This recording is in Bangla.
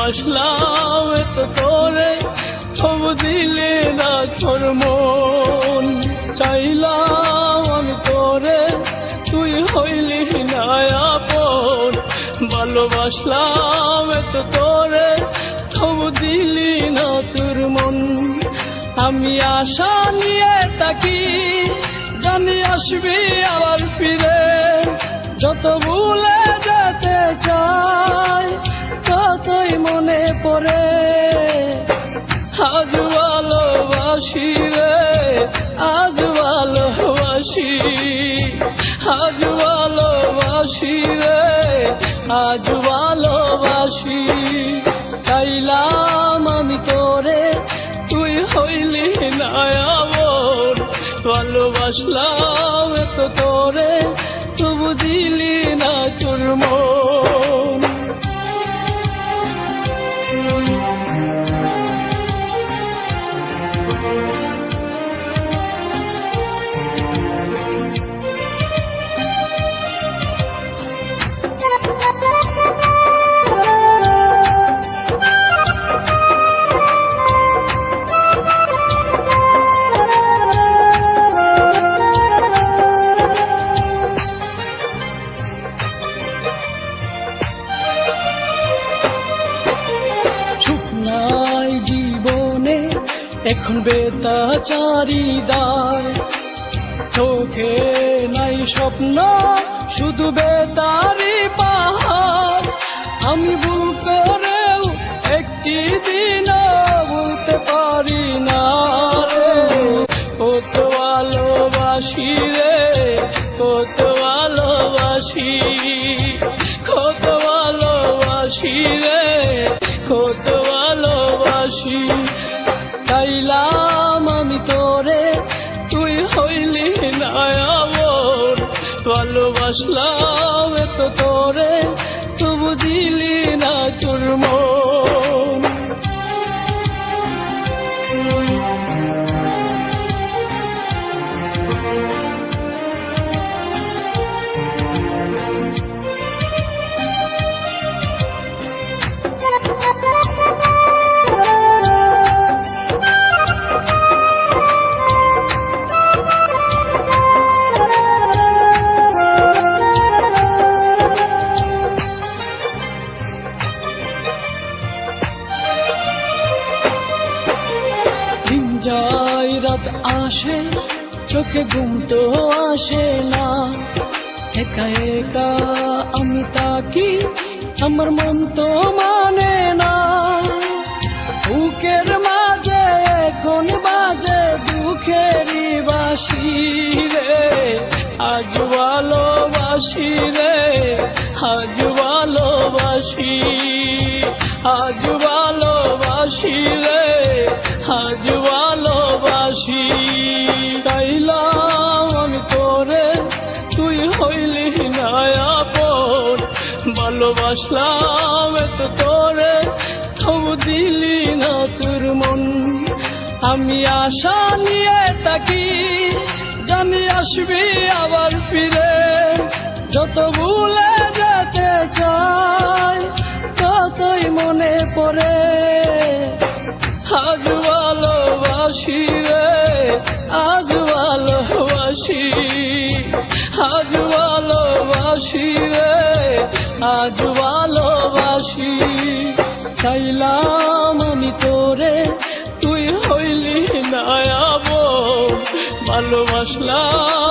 ভালোবাসলাম এত তোরে, তবু দিলি না তোর মন। চাইলাম আমি তোরে, তুই হইলি না আপন। ভালোবাসলাম এত তোরে, তবু দিলি না তোর মন। আমি আশা নিয়ে থাকি, জানি আসবি আবার ফিরে। যত ভুলে যেতে চাই, ততই মনে পড়ে। আজ ভালোবাসি রে, আজ ভালোবাসি, আজ ভালোবাসি রে, আজ ভালোবাসি। চাইলাম আমি তোরে, তুই হইলি না আপন। ভালোবাসলাম এত তোরে, তবু দিলি না তোর মন। জীবনে এখন বেতাচারিদায়, চোখে নাই স্বপ্ন, শুধু বেতারি পাহাড়। আমি ভুল করেও একটি দিনও বলতে পারি না রে, কত ভালোবাসি রে, কত ভালোবাসি, কত ভালোবাসি রে, কত ভালোবাসি। চাইলাম আমি তোরে, তুই হইলি না আপন। ভালোবাসলাম এত তোরে, তবু দিলি না তোর মন। যায় রাত আসে, চোখে ঘুম তো আসে না। একা একা আমি তাকি, আমার মন তো মানে না। বুকের মাঝে এখন বাজে দুঃখেরই বাঁশি রে। আজ ভালোবাসি রে, আজ ভালোবাসি, আজ ভালোবাসি রে, আজ ভালোবাসি। চাইলাম আমি তোরে, তুই হইলি না আপন। ভালোবাসলাম এত তোরে, তবু দিলি না তোর মন। আমি আশা নিয়ে থাকি, জানি আসবি আবার ফিরে। যত ভুলে যেতে চাই, ততই মনে পড়ে। আজ ভালোবাসি রে, আজ ভালোবাসি, আজ ভালোবাসি রে, আজ ভালোবাসি। চাইলাম আমি তোরে, তুই হইলি না আপন। ভালোবাসলাম